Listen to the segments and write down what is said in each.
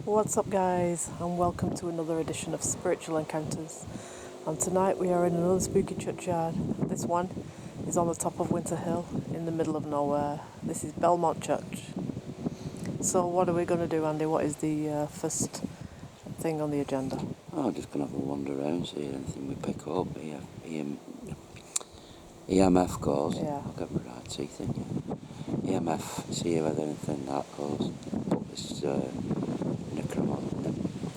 What's up, guys, and welcome to another edition of Spiritual Encounters. And tonight we are in another spooky churchyard. This one is on the top of Winter Hill in the middle of nowhere. This is Belmont Church. So what are we going to do, Andy? What is the first thing on the agenda? I'm just going to have a wander around, see anything we pick up. EMF goes. Yeah. I'll get my right teeth in. Yeah. EMF, see whether anything that goes. Put this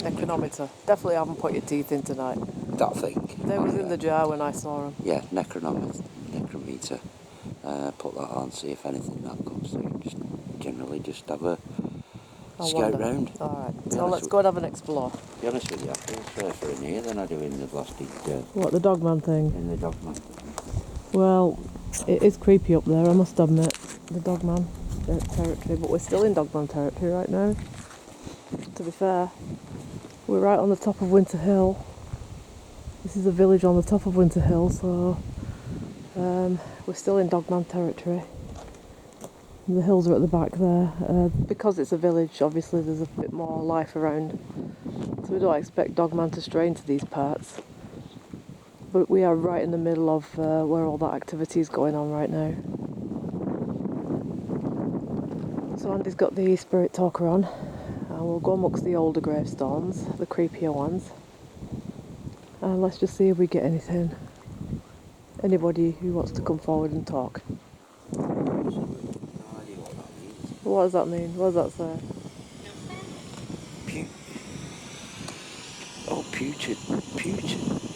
Necronometer. Definitely haven't put your teeth in tonight. that thing. They was in the jar when I saw them. Yeah, necrometer. Put that on, see if anything that comes through. Just generally just have a scout round. Alright, so let's go and have an explore. To be honest with you, I feel safer in here than I do in the blasted... What, the Dogman thing? In the Dogman. Well, it is creepy up there, I must admit, the Dogman territory, but we're still in Dogman territory right now. To be fair, we're right on the top of Winter Hill. This is a village on the top of Winter Hill, so we're still in Dogman territory. The hills are at the back there. Because it's a village, obviously there's a bit more life around, so we don't expect Dogman to stray into these parts. But we are right in the middle of where all that activity is going on right now. So Andy's got the spirit talker on, and we'll go amongst the older gravestones, the creepier ones, and let's just see if we get anything. Anybody who wants to come forward and talk. What does that mean? What does that say?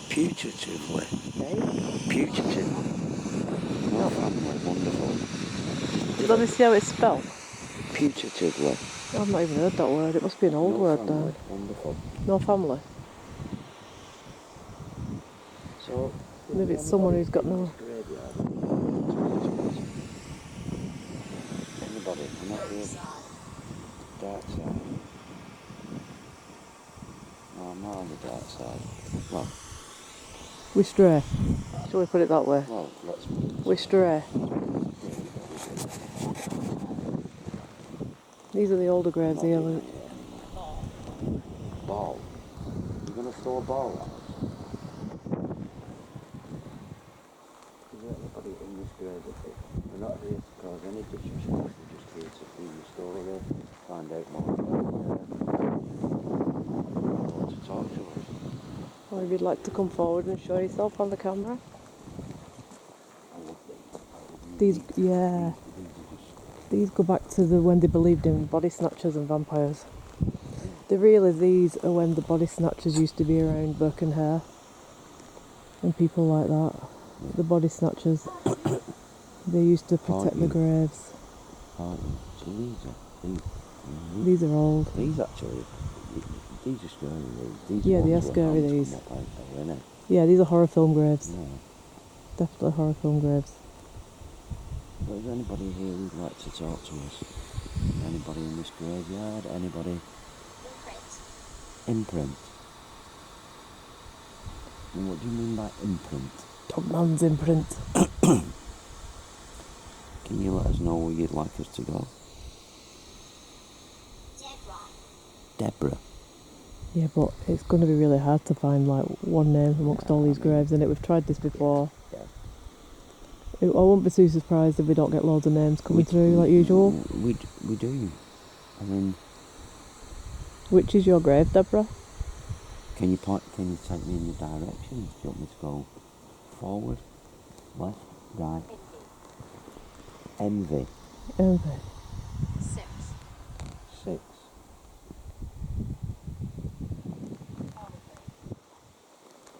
Putatively. Okay. Putative. No family, wonderful. Let me see how it's spelled. Putatively. I've not even heard that word. It must be an old word family, then. wonderful. No family. So Maybe it's someone who's got no... Anybody, I'm not here. Dark side. No, I'm not on the dark side. Well, We stray. Shall we put it that way? well, let's... We stray. These are the older graves here, Luke. Ball. You're going to throw a ball at us? Is there anybody in this grave that we're not here to cause any disrespect, we're just here to do the story, find out more to talk to us. Or if you'd like to come forward and show yourself on the camera. These go back to when they believed in body snatchers and vampires. These are when the body snatchers used to be around Birkenhair and people like that. The body snatchers, they used to protect the graves. These are old. These actually, these are scary. Yeah, they are scary, these. Yeah, these are horror film graves. Yeah. Definitely horror film graves. But is anybody here who'd like to talk to us? Anybody in this graveyard? Anybody? Imprint. And what do you mean by imprint? Dogman's imprint. Can you let us know where you'd like us to go? Deborah. Yeah, but it's going to be really hard to find like one name amongst all these graves, and we've tried this before. Yeah. I won't be too surprised if we don't get loads of names coming through like usual. We do. I mean... Which is your grave, Deborah? Can you take me in the direction? Do you want me to go forward, left, right? Envy. 6. 6.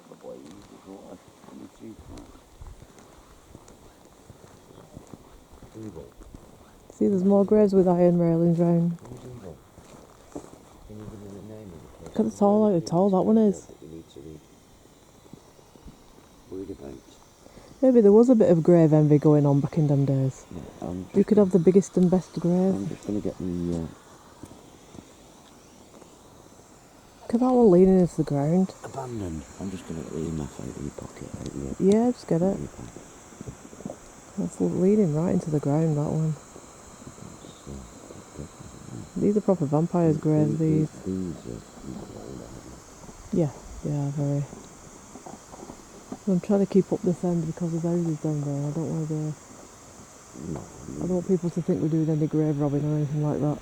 Probably easy, go 23. Evil. See, there's more graves with iron railings round. Who's evil? Can you give me the name of the person? Look at how tall that one is. That you need to be worried about. Maybe there was a bit of grave envy going on back in them days. Yeah, You could have the biggest and best grave. I'm just going to get the... Look at that one leaning into the ground. Abandoned. I'm just going to get the EMF out of your pocket. Yeah, just get it. That's leaning right into the ground, that one. These are proper vampires' graves, these. These are old. Yeah, very. I'm trying to keep up this end because there's houses down there. I don't want to. No, I don't want people to think we're doing any grave robbing or anything like that.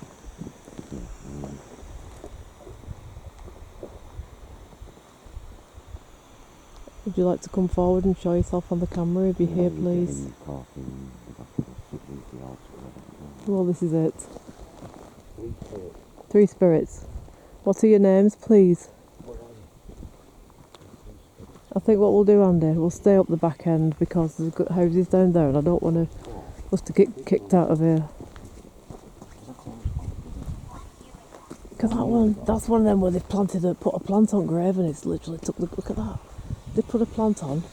Would you like to come forward and show yourself on the camera if you're here, please? Well, this is it. 3 spirits. What are your names, please? I think what we'll do, Andy, we'll stay up the back end because there's got houses down there and I don't want us to get kicked out of here. Because that's one of them where they've put a plant on grave and it's literally look at that. They put a plant on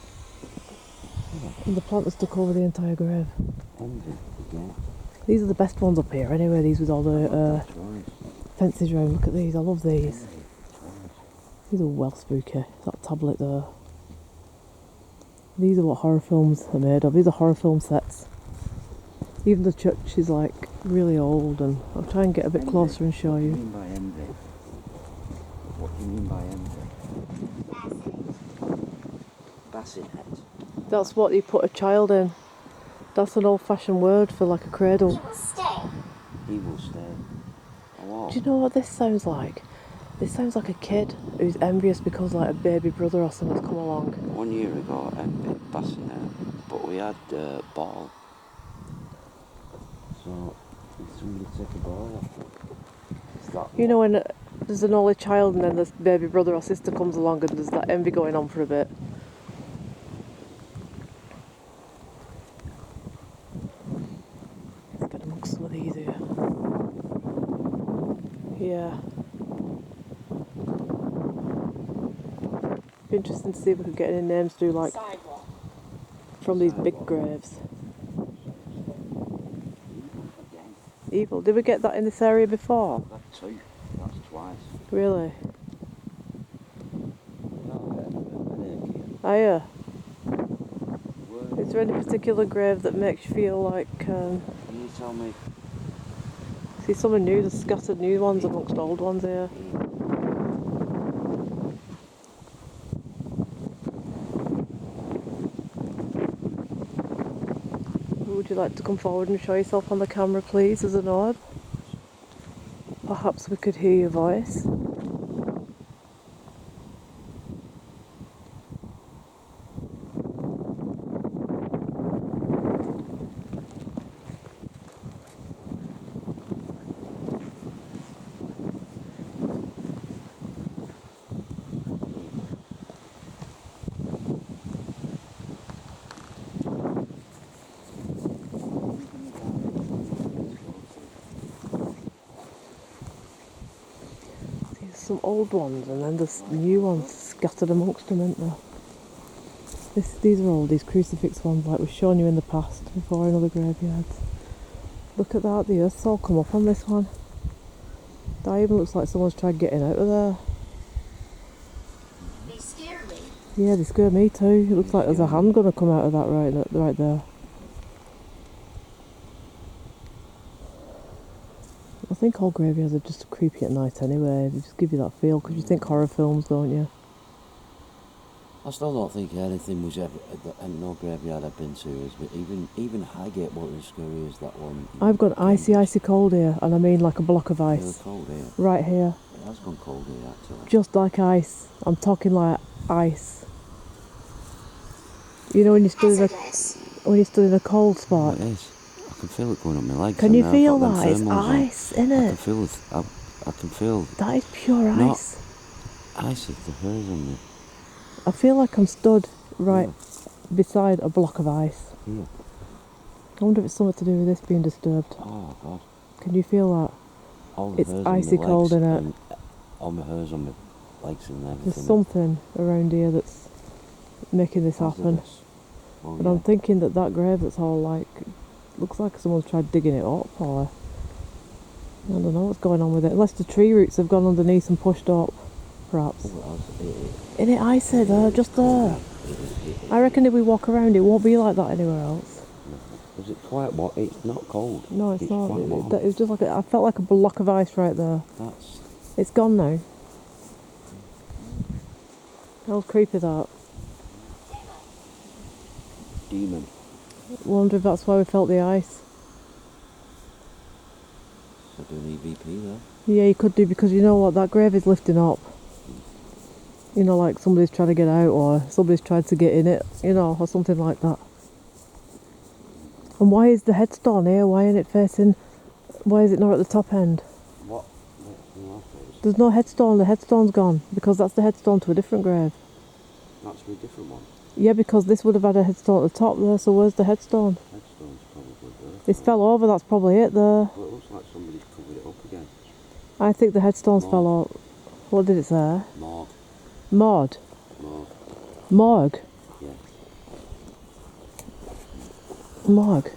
and the plant has took over the entire grave. These are the best ones up here anyway, these with all the fences around. Look at these, I love these. These are well spooky. That tablet there. These are what horror films are made of. These are horror film sets. Even the church is like really old, and I'll try and get a bit closer and show you. What do you mean by envy? Basset head. That's what you put a child in. That's an old-fashioned word for like a cradle. He will stay. Oh, Do you know what this sounds like? This sounds like a kid who's envious because like a baby brother or something's come along. 1 year ago, I had bassinet, but we had ball. So, did somebody take a ball off? You know when there's an only child and then this baby brother or sister comes along and there's that envy going on for a bit. Let's get amongst some of these here. Yeah. Be interesting to see if we could get any names through like from these big graves. Evil. Did we get that in this area before? That's 2. That's twice. Really? Oh yeah. Is there any particular grave that makes you feel like Can you tell me? see some new, there's scattered new ones amongst old ones here. Would you like to come forward and show yourself on the camera, please, as an orb? Perhaps we could hear your voice. Some old ones and then there's new ones scattered amongst them, isn't there? These are all these crucifix ones like we've shown you in the past before in other graveyards. Look at that, the earth's all come up on this one. That even looks like someone's tried getting out of there. They scare me. Yeah, they scare me too. It looks like there's a hand gonna come out of that right there. I think all graveyards are just creepy at night anyway. They just give you that feel because you think horror films, don't you? I still don't think anything was ever, no graveyard I've been to is, but even Highgate wasn't as scary as that one. I've gone icy cold here, and I mean like a block of ice. It's cold here. Right here. It has gone cold here actually. Just like ice. I'm talking like ice. You know when you stood in a cold spot. It is. I can feel it going on my legs. Can you feel that? that? It's ice, isn't it? I can feel. That is pure ice. Ice with the hairs on me. I feel like I'm stood right beside a block of ice. Yeah. I wonder if it's something to do with this being disturbed. Oh God. Can you feel that? All the It's hairs icy on my cold, legs innit? and all my hairs on my legs and everything. There's something around here that's making this happen. Oh, And yeah. I'm thinking that grave that's all like, looks like someone's tried digging it up, or I don't know what's going on with it. Unless the tree roots have gone underneath and pushed up, perhaps. Isn't it icy there, just there? I reckon if we walk around it won't be like that anywhere else. Is it quite what? It's not cold. No, it's not. Quite warm. It was just like I felt like a block of ice right there. That's It's gone now. How creepy that. demon. Wonder if that's why we felt the ice. I do an EVP there. Yeah, you could do, because you know what, that grave is lifting up. You know, like somebody's trying to get out, or somebody's tried to get in it, you know, or something like that. And why is the headstone here? Why isn't it facing? Why is it not at the top end? What? There's no headstone. The headstone's gone, because that's the headstone to a different grave. That's a different one. Yeah, because this would have had a headstone at the top there. So where's the headstone? Headstone's probably there. It fell over. That's probably it there. Well, it looks like somebody's covered it up again. I think the headstones fell out. What did it say? Morgue. Maud. Morgue. Morgue. Yeah. Morgue.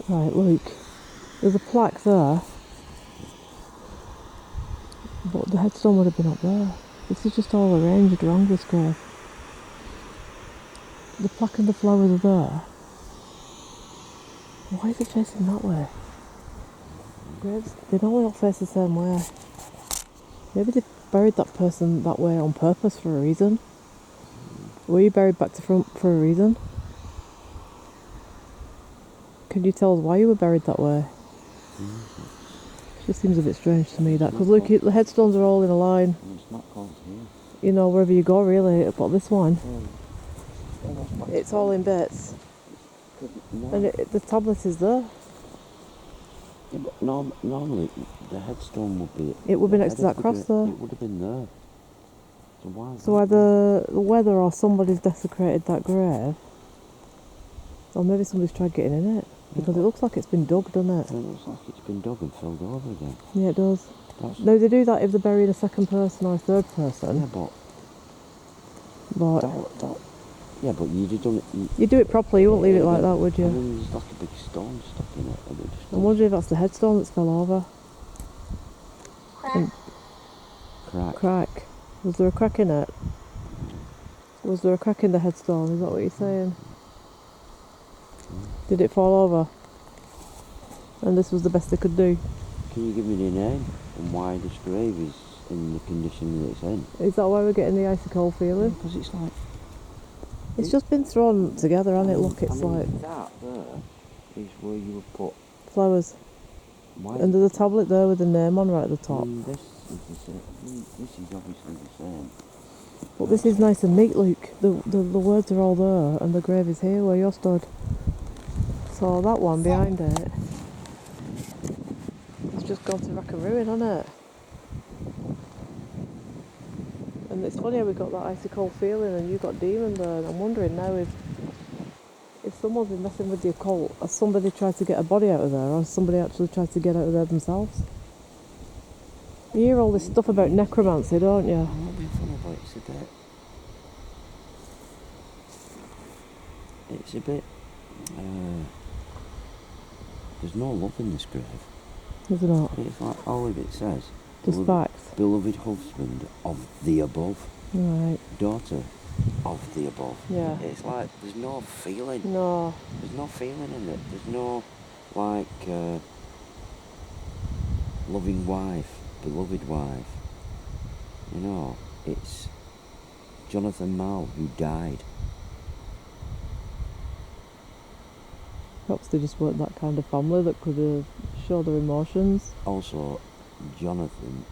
Right, look. There's a plaque there. But the headstone would have been up there. This is just all arranged wrong, this grave. The plaque and the flowers are there. Why is it facing that way? Graves, they don't all face the same way. Maybe they buried that person that way on purpose for a reason. Were you buried back to front for a reason? Can you tell us why you were buried that way? It just seems a bit strange to me, that, because look, the headstones are all in a line. It's not cold here. You know, wherever you go, really. But this one, it's all in bits. And the tablet is there. Yeah, but normally the headstone would be. It would be next to that cross there. It would have been there. So why? So either the weather or somebody's desecrated that grave, or maybe somebody's tried getting in it, because it looks like it's been dug, doesn't it? It looks like it's been dug and filled over again. Yeah, it does. That's, No, they do that if they're burying a second person or a third person. yeah, but But yeah, but you'd have done it. you do it properly, you won't leave it like that, would I you? mean, there's like a big stone stuck in it. And it just I'm wondering if that's the headstone that's fell over. crack. Was there a crack in it? Was there a crack in the headstone? Is that what you're saying? Did it fall over? And this was the best they could do? Can you give me the name and why this grave is in the condition that it's in? Is that why we're getting the icy cold feeling? Because it's like... It's just been thrown together, hasn't it? Look, it's like that there is where you would put... flowers. Why And there's a tablet there with the name on right at the top. This is the same. This is obviously the same. But this is nice and neat, Luke. The words are all there, and the grave is here where you're stood. So that one behind it, it's just gone to rack and ruin, hasn't it? And it's funny how we got that icy cold feeling, and you got demon there. And I'm wondering now if someone's been messing with the occult, has somebody tried to get a body out of there, or has somebody actually tried to get out of there themselves? You hear all this stuff about necromancy, don't you? I'm not being funny, but it's a bit... there's no love in this grave. Is it not? It's like all of it says. Just facts. Beloved husband of the above. Right. Daughter of the above. Yeah. It's like there's no feeling. No. There's no feeling in it. There's no like loving wife, beloved wife. You know, it's Jonathan Mall who died. Perhaps they just weren't that kind of family that could show their emotions. Also, Jonathan,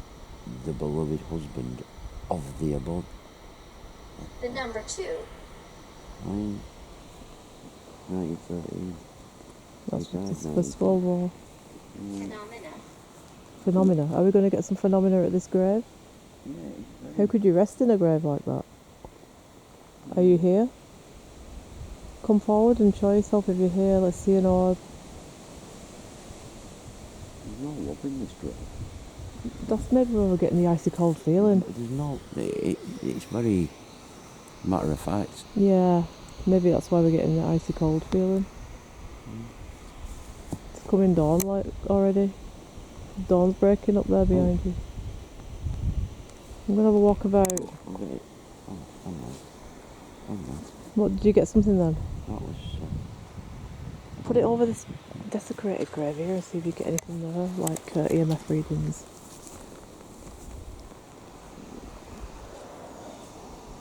the beloved husband of the above. The number 2. 1913. That's He died just 1913. First World War. Phenomena. Phenomena. Are we going to get some phenomena at this grave? Yeah, How could you rest in a grave like that? Are you here? Come forward and show yourself if you're here. Let's see an orb. There's no love in this grave. That's maybe where we're getting the icy cold feeling. There's no... It's very matter of fact. Yeah, maybe that's why we're getting the icy cold feeling. It's coming dawn like already. Dawn's breaking up there behind you. I'm going to have a walk about. I'm gonna... Oh, hang on. What, did you get something then? That was... Put it over this desecrated grave here and see if you get anything there, like EMF readings.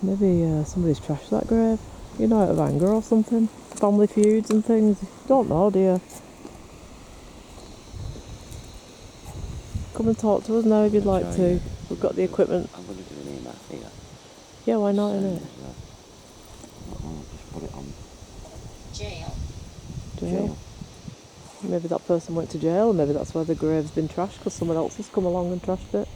Maybe somebody's trashed that grave, you know, out of anger or something. Family feuds and things. You don't know, do you? Come and talk to us now if you'd like Try, to. yeah. We've got the equipment. I'm going to do an EMF here. Yeah, why not, Same innit? as well. I'll just put it on Jail. jail. Maybe that person went to jail, and maybe that's why the grave's been trashed, because someone else has come along and trashed it.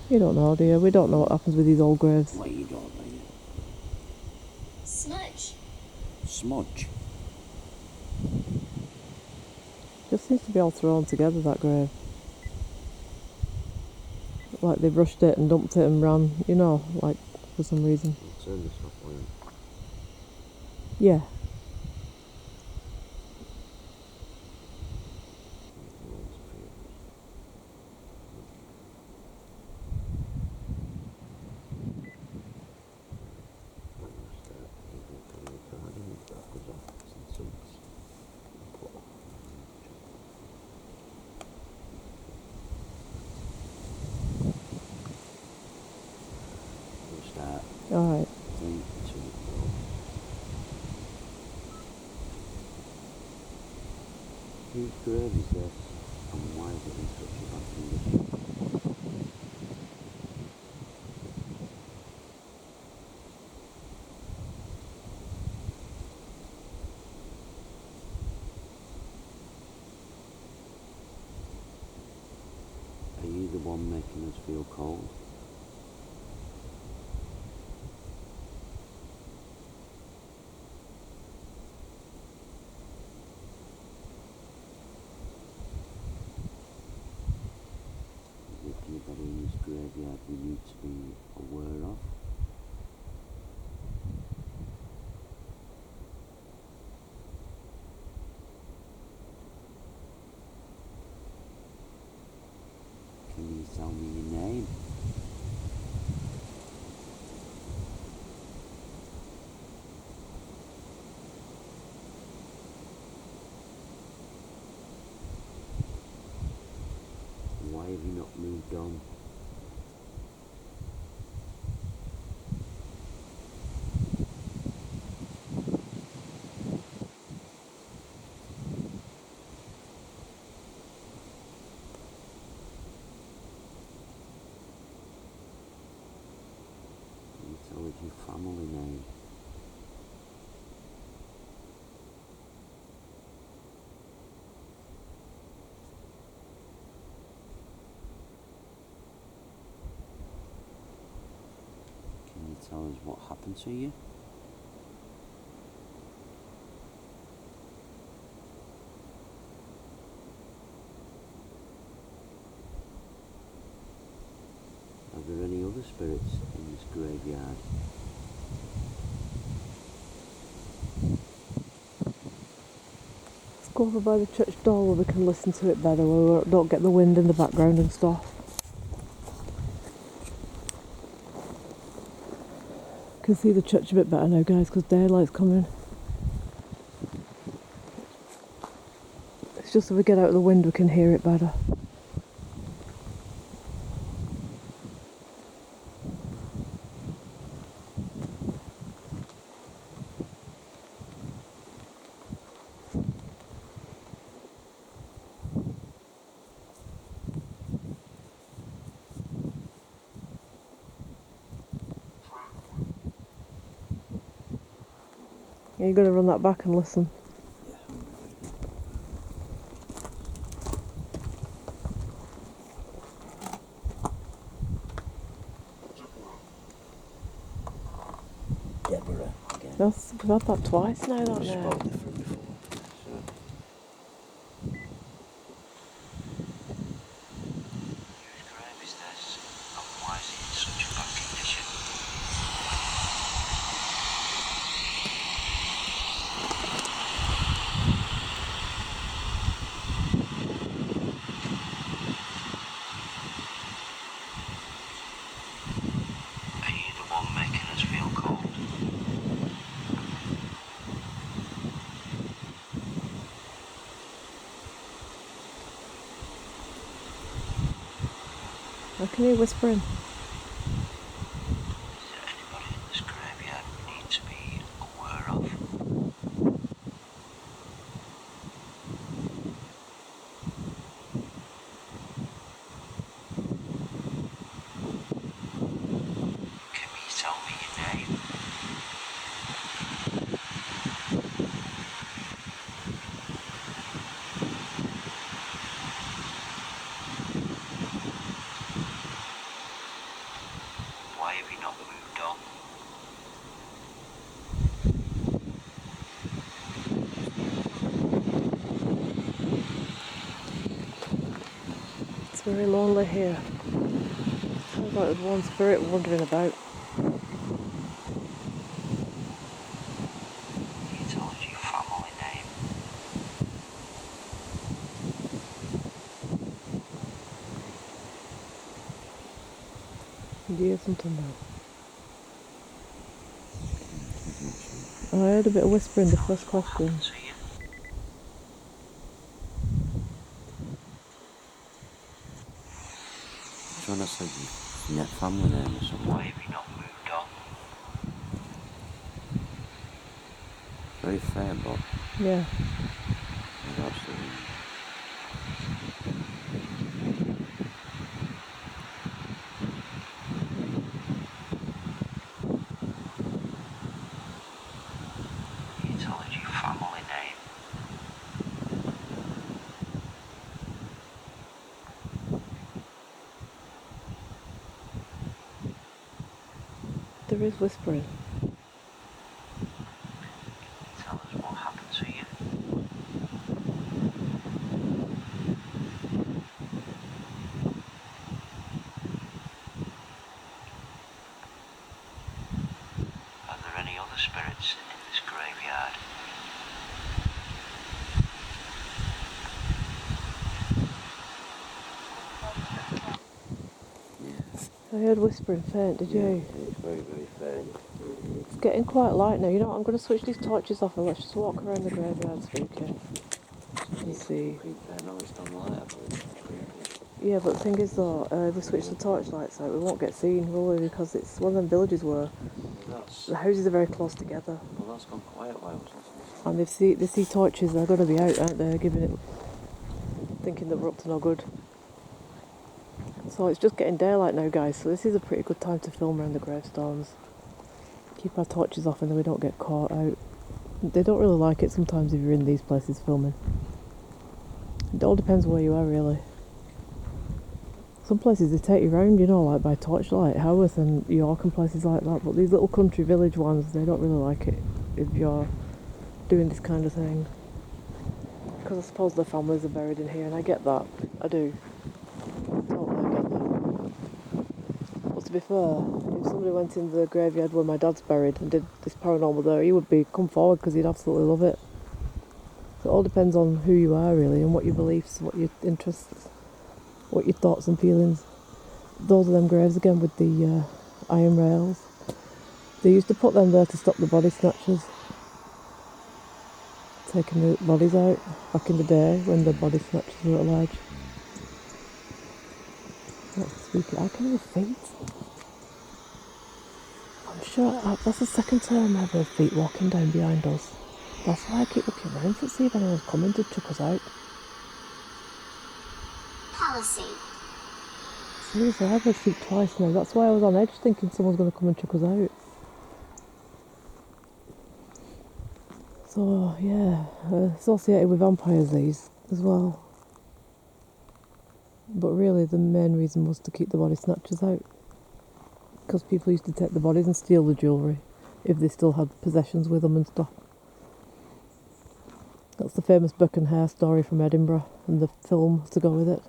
You don't know, do you? We don't know what happens with these old graves. What you don't know? Smudge. Smudge. Just seems to be all thrown together, that grave. Like they rushed it and dumped it and ran, you know, like for some reason. I'll turn this off for you. Yeah. Start. Alright. 3, 2, 1. Whose grave is this, and why is it in such a bad condition? Are you the one making us feel cold? Is it anybody in this graveyard we need to be aware of? Can you tell me your name? Why have you not moved on? Can you tell us your family name? Can you tell us what happened to you? Are there any other spirits in this graveyard? Let's go over by the church door where we can listen to it better, where we don't get the wind in the background and stuff. Can see the church a bit better now, guys, because daylight's coming. It's just if we get out of the wind we can hear it better. Are you going to run that back and listen? Deborah again. We've had that twice now, haven't We've we? spoken to her before. So. Whose grave is this, and why is it in such a bad condition? Are you the one making us feel cold? can hear whispering. Is there anybody in this graveyard we need to be aware of? Can you tell me your name? Why have you not moved on? It's very lonely here. Sounds like there's one spirit wandering about. Can you tell us your family name? Did you hear something now? I heard a bit of whispering the first question. To you? Trying to say your family name or something. Why have you not moved on? Very faint, but Yeah. it's absolutely. Can you tell us your family name? There is whispering. Tell us what happened to you. Are there any other spirits in this graveyard? I heard whispering faint, did you? It's very, very faint. It's getting quite light now. You know what? I'm going to switch these torches off and let's just walk around the graveyard spooky and see. I know it's done light, but it's creepy. Yeah, but the thing is though, if we switch the torch lights out, we won't get seen, will we? Because it's one of them villages where the houses are very close together. Well, that's gone quiet while I was listening. And they see torches, they're going to be out, aren't they? Giving it, thinking that we're up to no good. So it's just getting daylight now, guys. So this is a pretty good time to film around the gravestones. Keep our torches off and then we don't get caught out. They don't really like it sometimes if you're in these places filming. It all depends where you are, really. Some places they take you round, you know, like by torchlight, Haworth and York and places like that. But these little country village ones, they don't really like it if you're doing this kind of thing. Because I suppose their families are buried in here, and I get that. I do. Totally get that. But to be fair, if somebody went in the graveyard where my dad's buried and did this paranormal there, he would come forward because he'd absolutely love it. So it all depends on who you are, really, and what your beliefs, what your interests, what your thoughts and feelings. Those are them graves again with the iron rails. They used to put them there to stop the body snatchers taking the bodies out back in the day when the body snatchers were at large. That's spooky. I can hear feet. I'm sure that's the second time I've heard feet walking down behind us. That's why I keep looking around to see if anyone's coming to chuck us out. Policy. Seriously, I've heard feet twice now. That's why I was on edge thinking someone's going to come and chuck us out. So, yeah, associated with vampires these as well. But really the main reason was to keep the body snatchers out. Because people used to take the bodies and steal the jewellery if they still had possessions with them and stuff. That's the famous Buck and Hare story from Edinburgh and the film to go with it.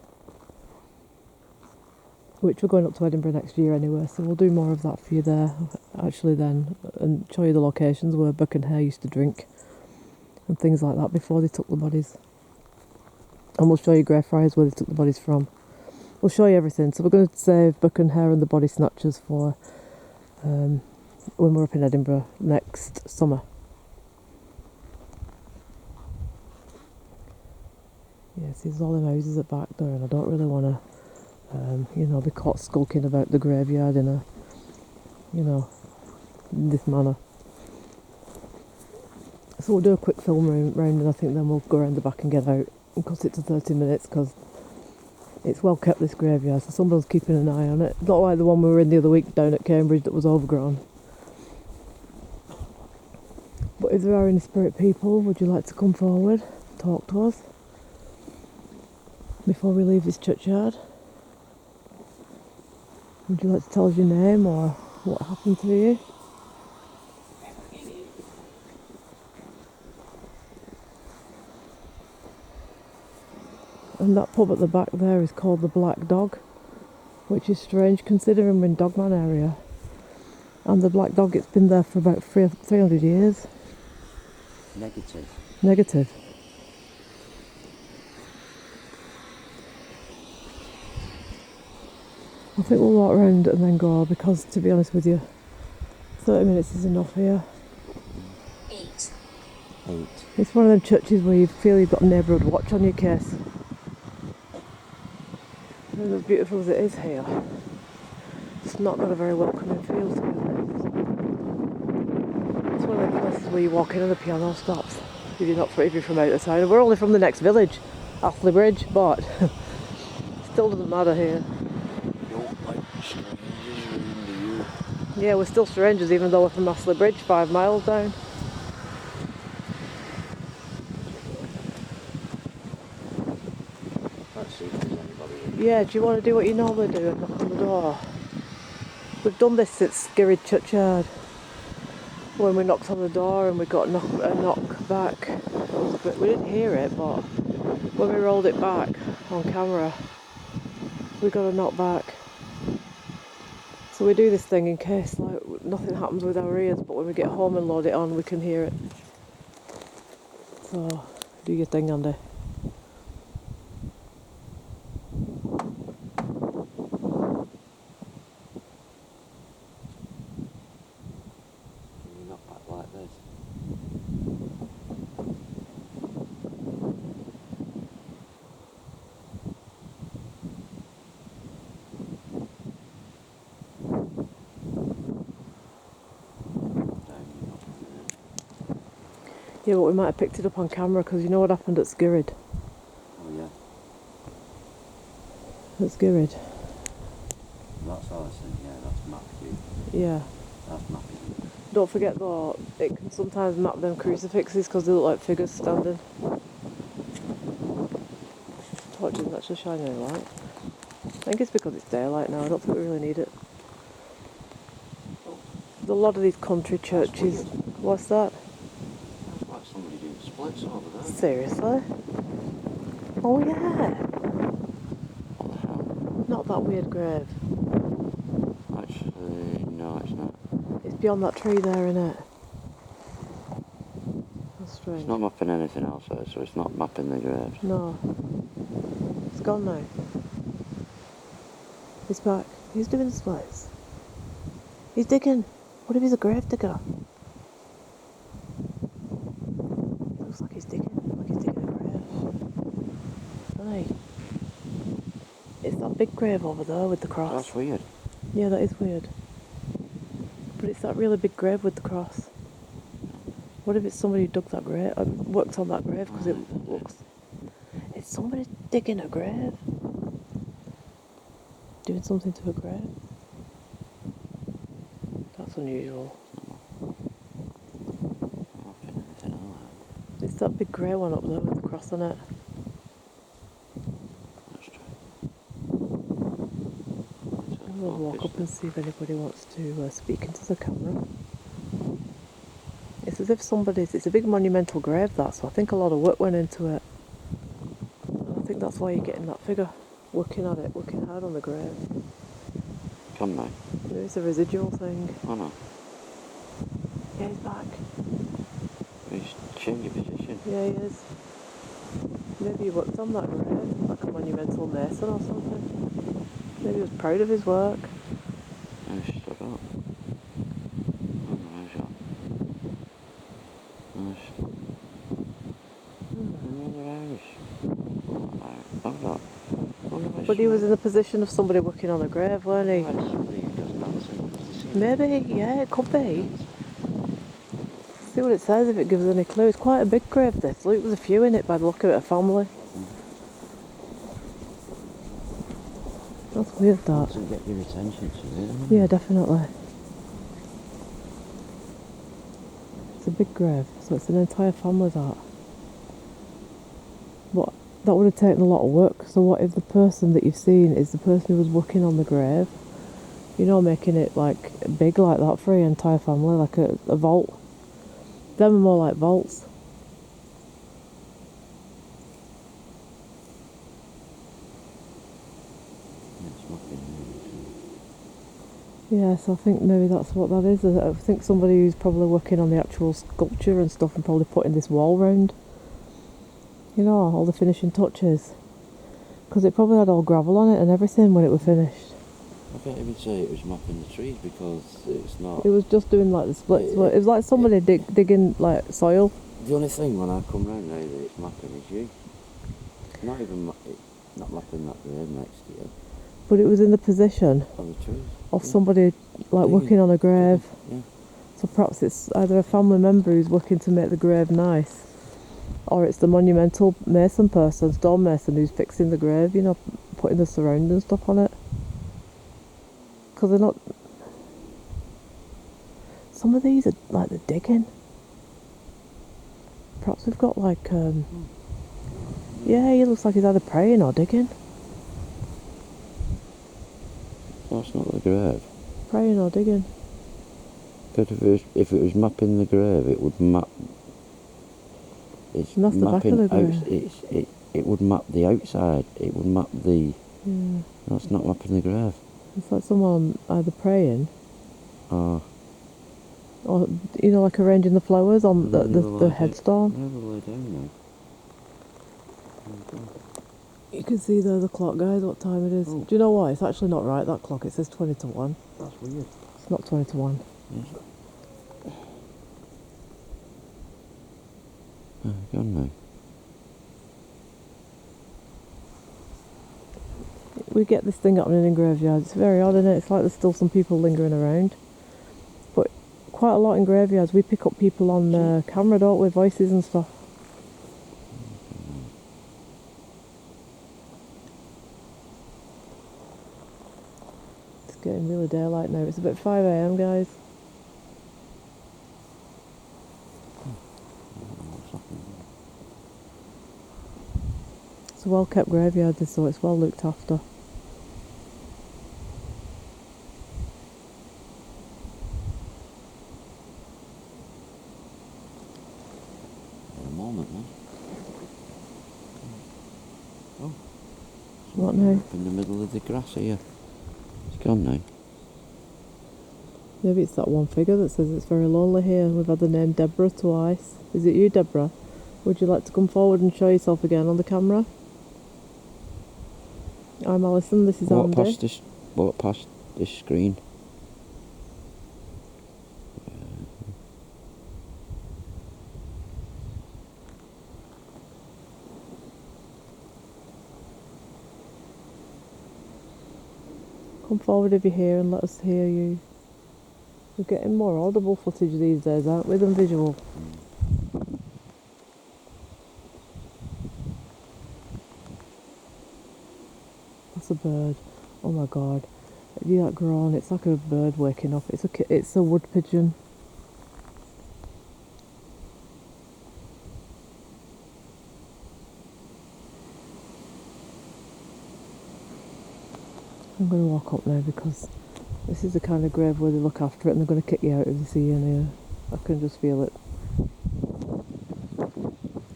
Which we're going up to Edinburgh next year anyway, so we'll do more of that for you there actually then, and show you the locations where Buck and Hare used to drink and things like that before they took the bodies. And we'll show you Greyfriars where they took the bodies from. We'll show you everything. So we're going to save Buck and Hare and the body snatchers for when we're up in Edinburgh next summer. Yes, there's all them houses at back there, and I don't really want to You know, be caught skulking about the graveyard in a, you know, in this manner. So we'll do a quick film round and I think then we'll go around the back and get out and cut it to 30 minutes because it's well kept, this graveyard, so someone's keeping an eye on it. Not like the one we were in the other week down at Cambridge that was overgrown. But if there are any spirit people, would you like to come forward, talk to us before we leave this churchyard? Would you like to tell us your name or what happened to you? And that pub at the back there is called the Black Dog, which is strange considering we're in Dogman area. And the Black Dog, it's been there for about 300 years. Negative. I think we'll walk around and then go because, to be honest with you, 30 minutes is enough here. 8. It's one of them churches where you feel you've got a neighbourhood watch on your case. And as beautiful as it is here, it's not got a very welcoming feel to it. It's one of those places where you walk in and the piano stops if you're from out of town. And we're only from the next village, Athley Bridge, but still doesn't matter here. Yeah, we're still strangers even though we're from Athley Bridge, 5 miles down. Let's see if there's anybody in. Yeah, do you want to do what you normally do and knock on the door? We've done this at Skirrid Churchyard when we knocked on the door and we got a knock back. We didn't hear it, but when we rolled it back on camera, we got a knock back. So we do this thing in case like nothing happens with our ears, but when we get home and load it on, we can hear it. So do your thing, Andy. Not back like this. Yeah, but we might have picked it up on camera because you know what happened at Skirrid? Oh yeah. At Skirrid. That's all I think, yeah, that's Matthew. Yeah. That's Matthew. Don't forget though, it can sometimes map them crucifixes because they look like figures standing. Torch isn't actually shining any light. I think it's because it's daylight now, I don't think we really need it. There's a lot of these country churches. What's that? That's like somebody doing splits over there. Seriously? Oh yeah. What the hell? Not that weird grave. Actually, no, it's not. It's beyond that tree there, innit? That's strange. It's not mapping anything else there, so it's not mapping the graves. No. It's gone now. He's back. He's doing the splits. He's digging. What if he's a grave digger? Looks like he's digging. Like he's digging a grave. Doesn't he? It's that big grave over there with the cross. That's weird. Yeah, that is weird. But it's that really big grave with the cross. What if it's somebody who dug that grave, worked on that grave because it looks... It's somebody digging a grave. Doing something to a grave. That's unusual. It's that big grey one up there with the cross on it. That's true. We'll walk up and see if anybody wants to speak into the camera. It's as if it's a big monumental grave that, so I think a lot of work went into it. And I think that's why you're getting that figure, working at it, working hard on the grave. Come now. Maybe it's a residual thing. Oh no. Yeah, he's back. He's changing position. Yeah, he is. Maybe he worked on that grave, like a monumental mason or something. Maybe he was proud of his work. And he's stood up. Oh no, he's up. Nice. Another Irish. Oh, look. I wonder if just But he was in the position of somebody working on a grave, weren't he? Right, somebody who doesn't answer. Because they seem Maybe, yeah, it could be. See what it says if it gives any clue. It's quite a big grave, this. Look, there's a few in it by the look of it, a family. That's weird, that. doesn't get your attention to it. Yeah, definitely. It's a big grave, so it's an entire family, that. But that would have taken a lot of work. So what if the person that you've seen is the person who was working on the grave? You know, making it like big like that for your entire family, like a vault. Them are more like vaults. Yeah, it's nothing Yeah, so I think maybe that's what that is. I think somebody who's probably working on the actual sculpture and stuff and probably putting this wall round. You know, all the finishing touches. Because it probably had all gravel on it and everything when it was finished. I can't even say it was mapping the trees because it's not. It was just doing like the splits. It was like somebody digging like soil. The only thing when I come round now that it's mapping is you. Not even not mapping that grave next to you. But it was in the position On the trees. of somebody like working on a grave. Yeah. So perhaps it's either a family member who's working to make the grave nice, or it's the monumental mason person, stone mason, who's fixing the grave, you know, putting the surrounding stuff on it. Because they're not... Some of these are like they're digging. Perhaps we've got like... Yeah, he looks like he's either praying or digging. That's not the grave. Praying or digging. But if it was mapping the grave, it would map. It's And that's the back of the mapping grave. It would map the outside. It would map the. Yeah. That's not mapping the grave. It's like someone either praying Or or, you know, like arranging the flowers on the headstone. Never lie down now. You can see there the clock, guys, what time it is. Oh. Do you know what? It's actually not right, that clock. It says 20 to 1. That's weird. It's not 20 to 1. Yes. Oh, gone now. We get this thing happening in graveyards. It's very odd, isn't it? It's like there's still some people lingering around. But quite a lot in graveyards. We pick up people on camera, don't we? Voices and stuff. It's getting really daylight now. It's about 5 AM, guys. It's a well kept graveyard, this, so it's well looked after. For a moment, man. Oh. What now? Up in the middle of the grass here. It's gone now. Maybe it's that one figure that says it's very lonely here. We've had the name Deborah twice. Is it you, Deborah? Would you like to come forward and show yourself again on the camera? I'm Alison, this is Andy. Walk past this screen. Come forward if you're here and let us hear you. We're getting more audible footage these days, aren't we, than visual? That's a bird. Oh my god. You that groan, it's like a bird waking up. It's a wood pigeon. I'm going to walk up now because this is the kind of grave where they look after it and they're going to kick you out if they see you in here. I can just feel it.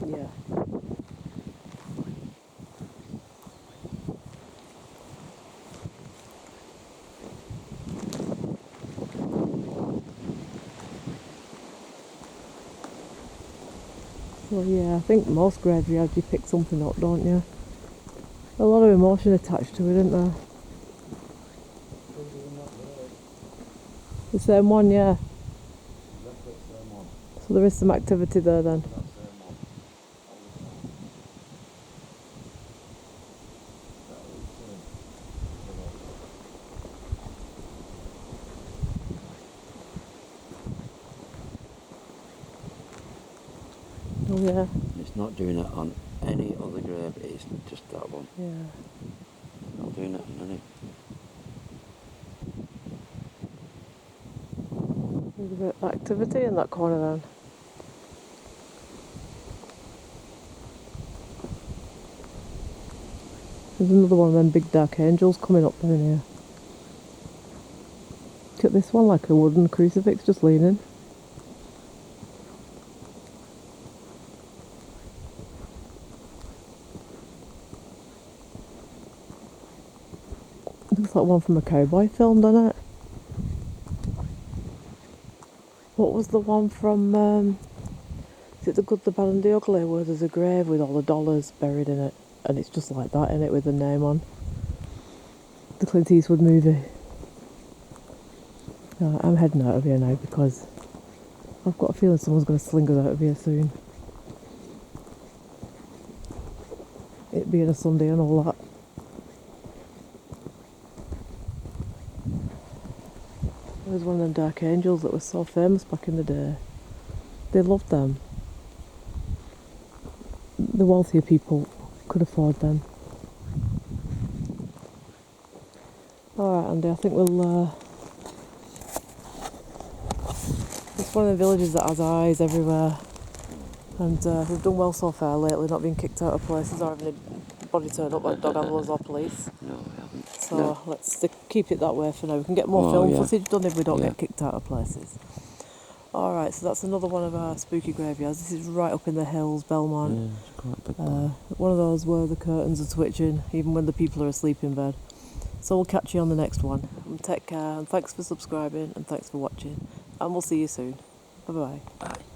Yeah. Well, yeah, I think most graveyards you pick something up, don't you? A lot of emotion attached to it, isn't there? The same one, yeah. So there is some activity there then. Oh yeah, It's not doing it on any other grave, it's just that one. yeah. Not doing it on any. There's a bit of activity in that corner then. There's another one of them big dark angels coming up down here. Look at this one, like a wooden crucifix just leaning. Looks like one from a cowboy film, doesn't it? What was the one from, is it The Good, the Bad and the Ugly, where there's a grave with all the dollars buried in it? And it's just like that, in it, with the name on. The Clint Eastwood movie. I'm heading out of here now because I've got a feeling someone's going to sling us out of here soon. It being a Sunday and all that. There's one of them dark angels that was so famous back in the day. They loved them. The wealthier people could afford them. Alright, Andy, I think we'll... It's one of the villages that has eyes everywhere. And we've done well so far lately, not being kicked out of places or having anybody turn up like dog handlers or police. No, we haven't. So No. let's keep it that way for now. We can get more Oh, film yeah. footage done if we don't Yeah. get kicked out of places. Alright, so that's another one of our spooky graveyards. This is right up in the hills, Belmont. Yeah, it's quite a big one. One of those where the curtains are twitching even when the people are asleep in bed. So we'll catch you on the next one. Take care, and thanks for subscribing, and thanks for watching. And we'll see you soon. Bye-bye. Bye.